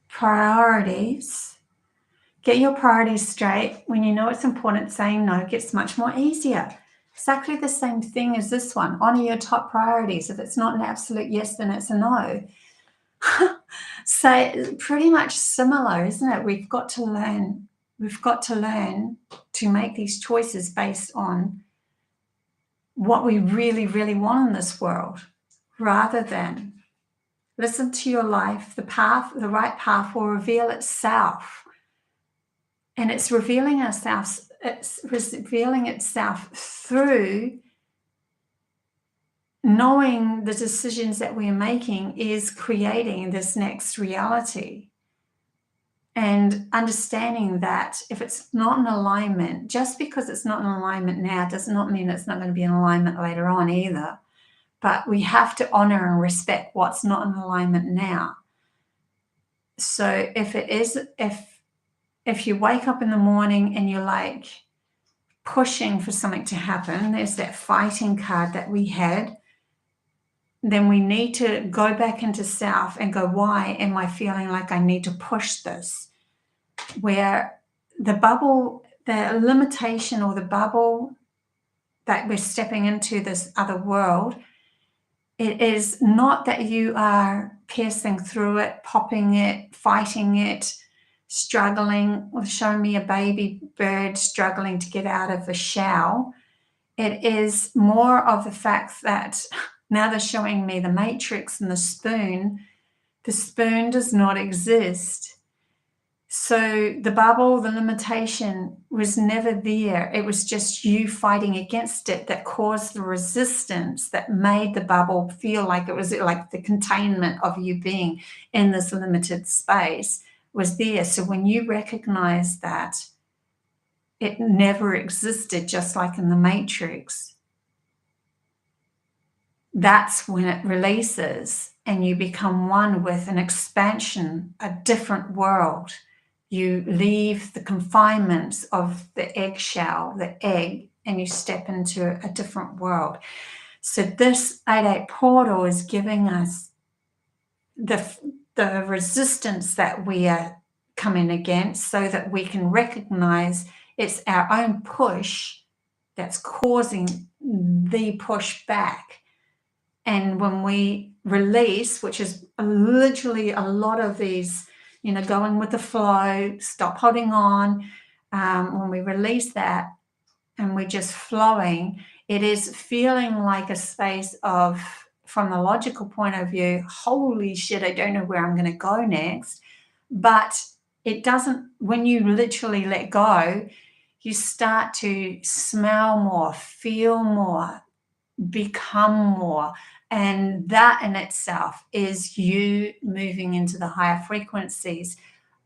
Priorities. Get your priorities straight. When you know it's important, saying no gets much more easier. Exactly the same thing as this one. Honor your top priorities. If it's not an absolute yes, then it's a no. So pretty much similar, isn't it? We've got to learn to make these choices based on what we really, really want in this world, rather than listen to your life. The right path will reveal itself. And it's revealing itself through knowing the decisions that we're making is creating this next reality. And understanding that if it's not in alignment, just because it's not in alignment now does not mean it's not going to be in alignment later on either. But we have to honor and respect what's not in alignment now. So if you wake up in the morning and you're like pushing for something to happen, there's that fighting card that we had, then we need to go back into self and go, why am I feeling like I need to push this? Where the bubble, the limitation or the bubble that we're stepping into, this other world, it is not that you are piercing through it, popping it, fighting it, struggling, or show me a baby bird struggling to get out of a shell. It is more of the fact that now they're showing me the matrix and the spoon. The spoon does not exist. So the bubble, the limitation was never there. It was just you fighting against it that caused the resistance that made the bubble feel like it was like the containment of you being in this limited space was there. So when you recognize that it never existed, just like in the matrix, that's when it releases and you become one with an expansion, a different world. You leave the confinements of the eggshell, the egg, and you step into a different world. So this 8-8 portal is giving us the resistance that we are coming against, so that we can recognize it's our own push that's causing the push back. And when we release, which is literally a lot of these, going with the flow, stop holding on. When we release that and we're just flowing, it is feeling like a space of, from the logical point of view, holy shit, I don't know where I'm going to go next. But it doesn't, when you literally let go, you start to smell more, feel more, become more. And that in itself is you moving into the higher frequencies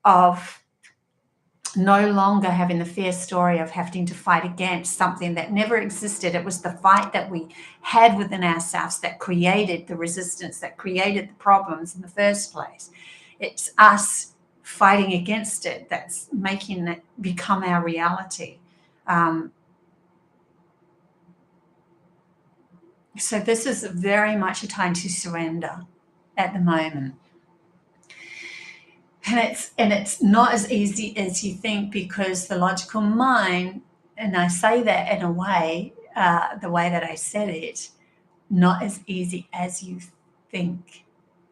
of no longer having the fear story of having to fight against something that never existed. It was the fight that we had within ourselves that created the resistance, that created the problems in the first place. It's us fighting against it that's making it become our reality. So this is very much a time to surrender at the moment. And it's not as easy as you think, because the logical mind, and I say that in a way, the way that I said it, not as easy as you think,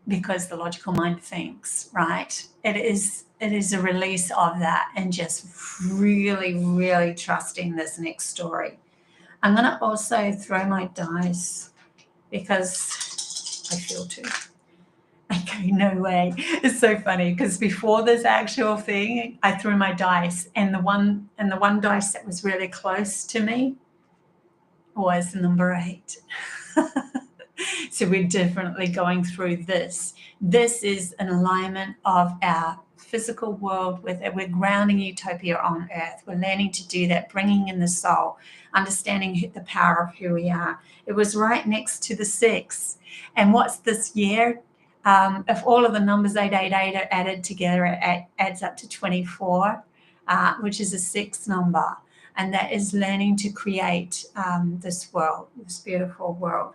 because the logical mind thinks, right? It is a release of that and just really, really trusting this next story. I'm going to also throw my dice because I feel to. Okay, no way. It's so funny because before this actual thing, I threw my dice, and the one dice that was really close to me was number 8. So we're definitely going through this. This is an alignment of our physical world with it. We're grounding utopia on earth. We're learning to do that, bringing in the soul, understanding the power of who we are. It was right next to the 6. And what's this year? If all of the numbers 888 are added together, it adds up to 24, which is a 6 number. And that is learning to create this world, this beautiful world.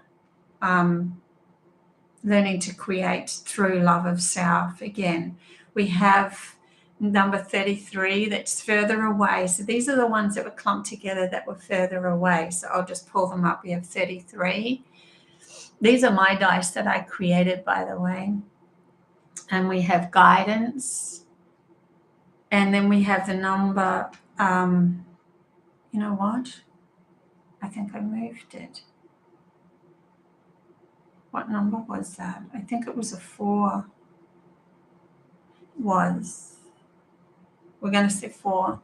Learning to create through love of self. Again, we have number 33 that's further away. So these are the ones that were clumped together that were further away. So I'll just pull them up. We have 33. These are my dice that I created, by the way. And we have guidance. And then we have the number, you know what? I think I moved it. What number was that? I think it was a 4. We're going to say 4.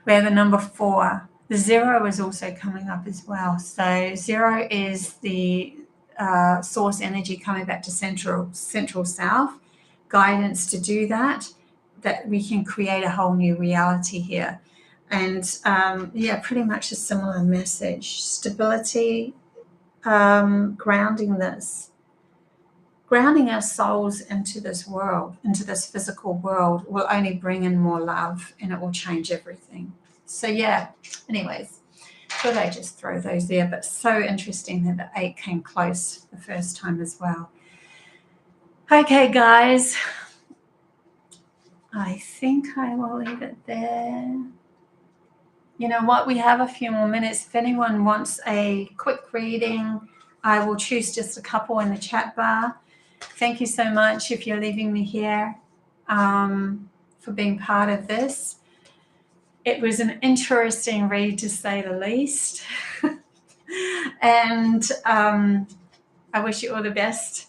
We have the number 4. The 0 is also coming up as well. So 0 is the source energy coming back to central south. Guidance to do that we can create a whole new reality here. And yeah, pretty much a similar message. Stability, grounding our souls into this world, into this physical world, will only bring in more love, and it will change everything. So yeah, anyways, thought I'd just throw those there, but so interesting that the 8 came close the first time as well. Okay, guys, I think I will leave it there. You know what? We have a few more minutes. If anyone wants a quick reading, I will choose just a couple in the chat bar. Thank you so much if you're leaving me here for being part of this. It was an interesting read, to say the least. And I wish you all the best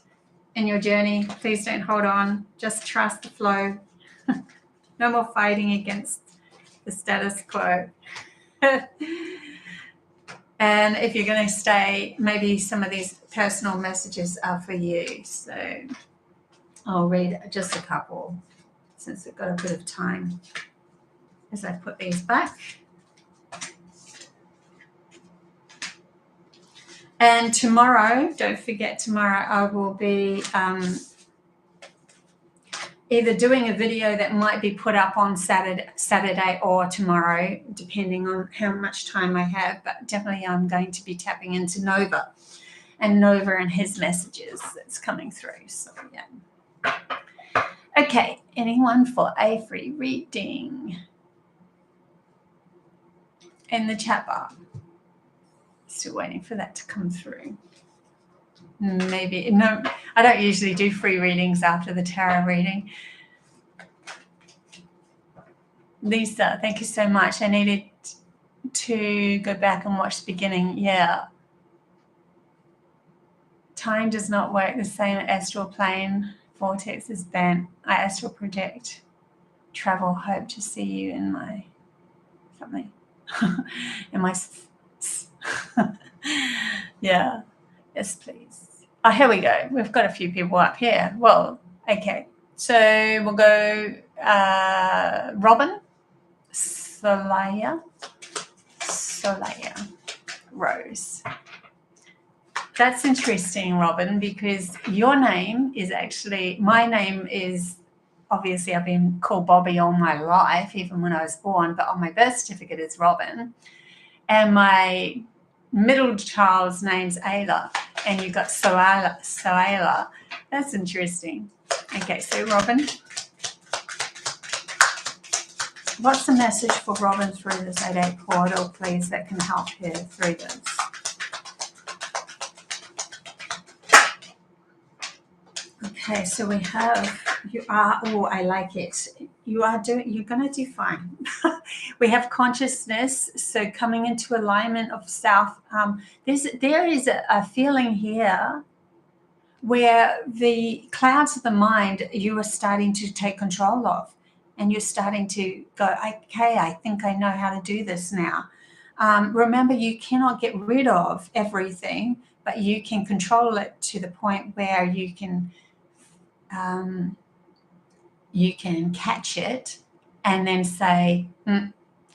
in your journey. Please don't hold on. Just trust the flow. No more fighting against the status quo. And if you're going to stay, maybe some of these personal messages are for you. So I'll read just a couple since we've got a bit of time as I put these back. And tomorrow, don't forget, tomorrow I will be either doing a video that might be put up on Saturday or tomorrow, depending on how much time I have. But definitely I'm going to be tapping into Nova and his messages that's coming through. So yeah. Okay, anyone for a free reading? In the chat bar. Still waiting for that to come through. Maybe, no, I don't usually do free readings after the tarot reading. Lisa, thank you so much. I needed to go back and watch the beginning. Yeah. Time does not work the same at astral plane. Vortex is bent. I astral project. Travel. Hope to see you in my something. In my yeah. Yes, please. Oh, here we go. We've got a few people up here. Well, okay. So we'll go Robin, Solaya, Rose. That's interesting, Robin, because your name is actually, my name is, obviously I've been called Bobbie all my life, even when I was born, but on my birth certificate it's Robin. And my middle child's name's Ayla, and you've got Soayla. That's interesting. Okay, so Robin, what's the message for Robin through this 8-8 portal, please, that can help her through this? Okay, so we have, I like it. You're going to do fine. We have consciousness, so coming into alignment of self. There is a feeling here where the clouds of the mind you are starting to take control of, and you're starting to go, okay, I think I know how to do this now. Remember, you cannot get rid of everything, but you can control it to the point where you can catch it and then say,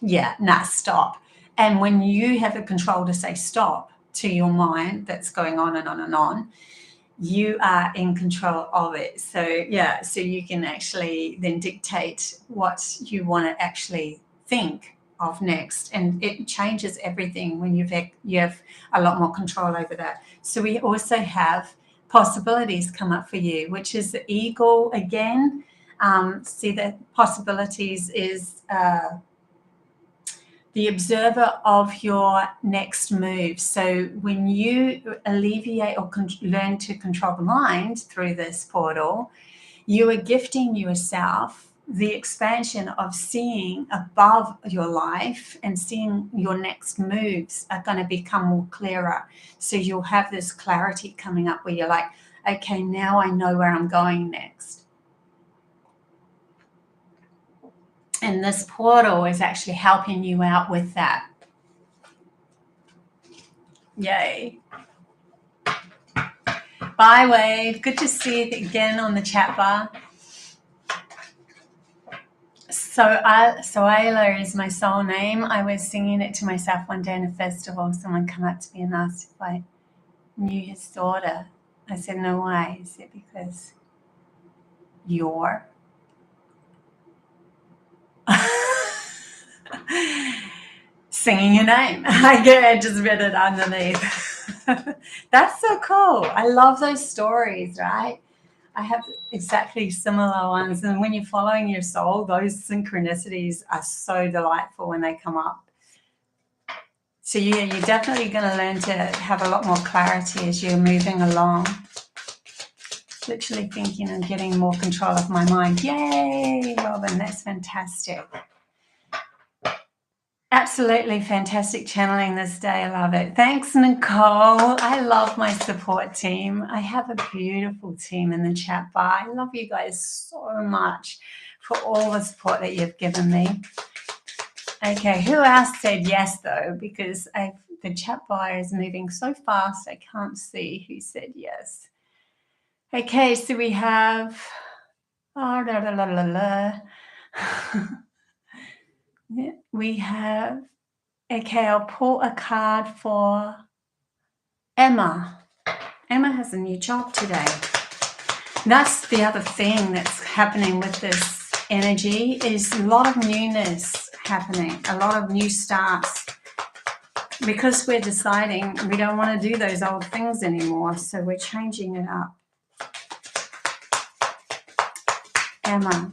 yeah, nah, stop. And when you have the control to say stop to your mind that's going on and on and on, you are in control of it. So yeah, so you can actually then dictate what you want to actually think of next, and it changes everything when you have a lot more control over that. So we also have possibilities come up for you, which is the eagle again. See, that possibilities is the observer of your next move. So when you alleviate or learn to control the mind through this portal, you are gifting yourself the expansion of seeing above your life, and seeing your next moves are going to become more clearer. So you'll have this clarity coming up where you're like, okay, now I know where I'm going next. And this portal is actually helping you out with that. Yay. Bye, Wade. Good to see you again on the chat bar. So Ayla is my soul name. I was singing it to myself one day in a festival. Someone came up to me and asked if I knew his daughter. I said, no way. He said, because you're singing your name. I just read it underneath. That's so cool. I love those stories, right? I have exactly similar ones. And when you're following your soul, those synchronicities are so delightful when they come up. So yeah, you're definitely going to learn to have a lot more clarity as you're moving along. Literally thinking and getting more control of my mind. Yay, Robin, that's fantastic. Absolutely fantastic channeling this day. I love it. Thanks, Nicole. I love my support team. I have a beautiful team in the chat bar. I love you guys so much for all the support that you've given me. Okay, who else said yes, though? Because the chat bar is moving so fast, I can't see who said yes. Okay, so we have... we have... Okay, I'll pull a card for Emma. Emma has a new job today. That's the other thing that's happening with this energy, is a lot of newness happening, a lot of new starts. Because we're deciding we don't want to do those old things anymore, so we're changing it up. Emma,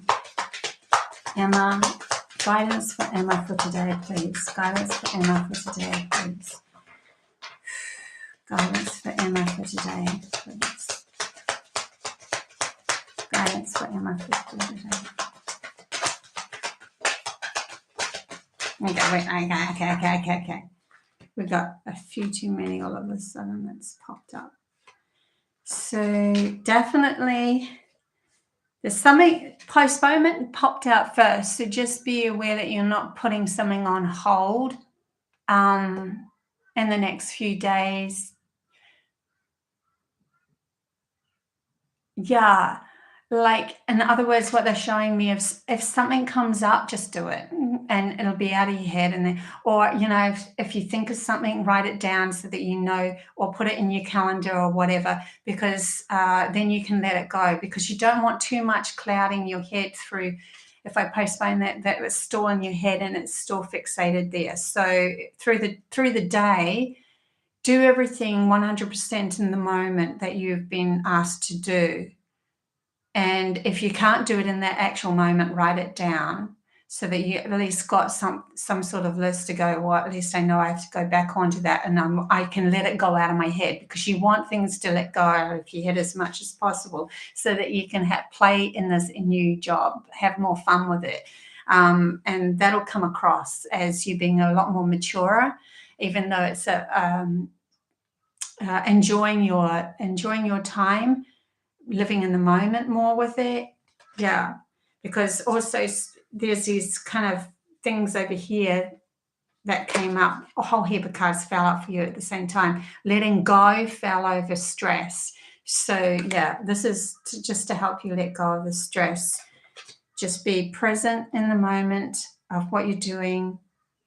guidance for Emma for today, please. Guidance for Emma for today, please. Guidance for Emma for today, please. Guidance for Emma for today. Okay. We got a few too many all of a sudden that's popped up. So definitely there's something, postponement popped out first. So just be aware that you're not putting something on hold in the next few days. Yeah, like, in other words, what they're showing me, if something comes up, just do it, and it'll be out of your head. And then, or if you think of something, write it down so that you know, or put it in your calendar or whatever, because then you can let it go, because you don't want too much clouding your head through. If I postpone that was still in your head and it's still fixated there. So through the day, do everything 100% in the moment that you've been asked to do. And if you can't do it in that actual moment, write it down so that you at least got some sort of list to go, well, at least I know I have to go back onto that, and I can let it go out of my head, because you want things to let go out of your head as much as possible so that you can play in this new job, have more fun with it. And that'll come across as you being a lot more mature, even though it's enjoying your time, living in the moment more with it. Yeah, because also there's these kind of things over here that came up. A whole heap of cards fell out for you at the same time. Letting go fell over stress. So yeah, this is just to help you let go of the stress. Just be present in the moment of what you're doing.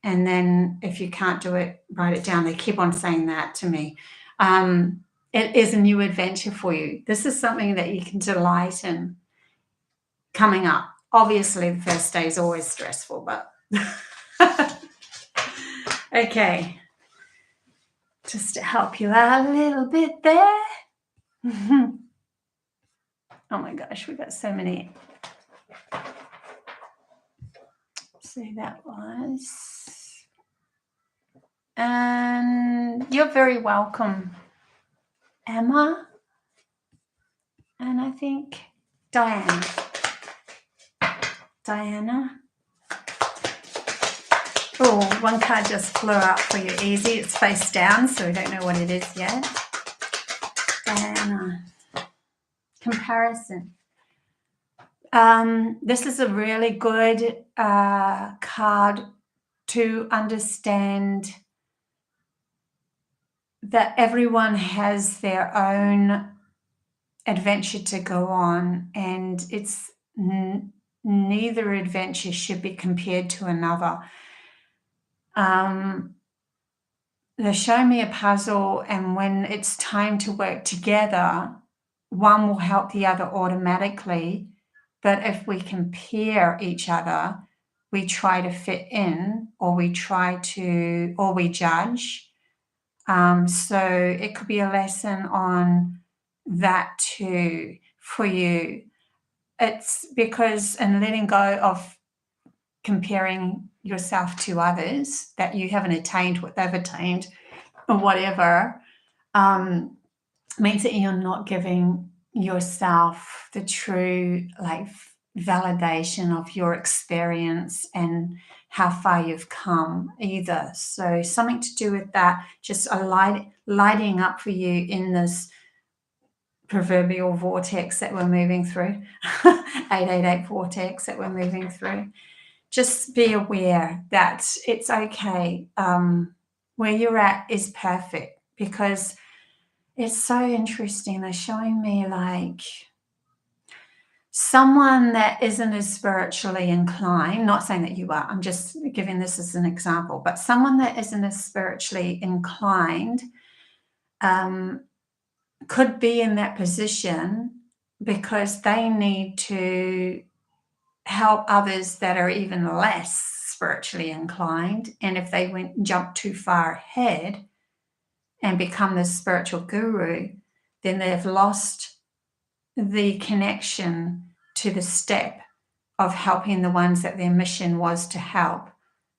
And then if you can't do it, write it down. They keep on saying that to me. It is a new adventure for you. This is something that you can delight in coming up. Obviously, the first day is always stressful, but okay. Just to help you out a little bit there. Oh my gosh, we got so many. So that was, and you're very welcome, Emma, and I think Diana. Oh, one card just flew up for you, easy. It's face down, so we don't know what it is yet. Diana. Comparison. This is a really good card to understand that everyone has their own adventure to go on, and it's neither adventure should be compared to another. They're showing me a puzzle, and when it's time to work together, one will help the other automatically. But if we compare each other, we try to fit in, or we judge. So it could be a lesson on that too for you. It's because in letting go of comparing yourself to others, that you haven't attained what they've attained or whatever, means that you're not giving yourself the true validation of your experience and how far you've come either. So something to do with that, just lighting up for you in this proverbial vortex that we're moving through, 888 vortex that we're moving through. Just be aware that it's okay. Where you're at is perfect, because it's so interesting. They're showing me someone that isn't as spiritually inclined, not saying that you are, I'm just giving this as an example, but someone that isn't as spiritually inclined could be in that position because they need to help others that are even less spiritually inclined. And if they jump too far ahead and become the spiritual guru, then they've lost the connection to the step of helping the ones that their mission was to help.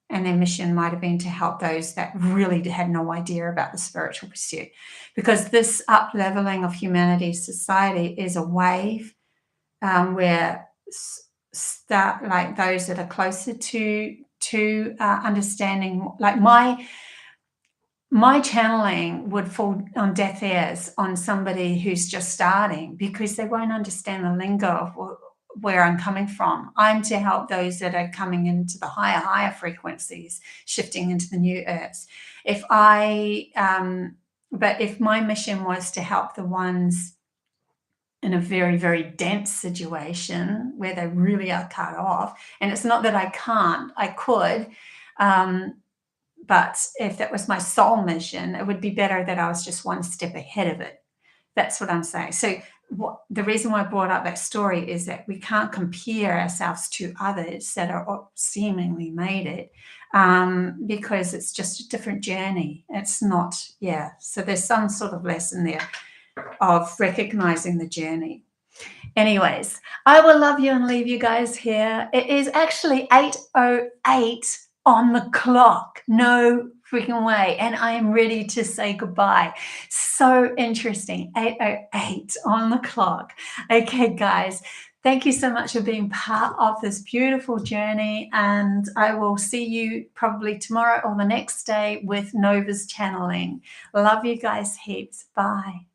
And their mission might have been to help those that really had no idea about the spiritual pursuit. Because this up-leveling of humanity's society is a wave where start like those that are closer to understanding, like my channeling would fall on deaf ears on somebody who's just starting, because they won't understand the lingo of where I'm coming from. I'm to help those that are coming into the higher frequencies, shifting into the new earths. But if my mission was to help the ones in a very, very dense situation where they really are cut off, and it's not that I can't, I could, but if that was my soul mission, it would be better that I was just one step ahead of it. That's what I'm saying. So the reason why I brought up that story is that we can't compare ourselves to others that are seemingly made it, because it's just a different journey. It's not, so there's some sort of lesson there of recognizing the journey. Anyways, I will love you and leave you guys here. It is actually 8:08 on the clock. No freaking way. And I am ready to say goodbye. So interesting. 8:08 on the clock. Okay, guys. Thank you so much for being part of this beautiful journey, and I will see you probably tomorrow or the next day with Nova's channeling. Love you guys heaps. Bye.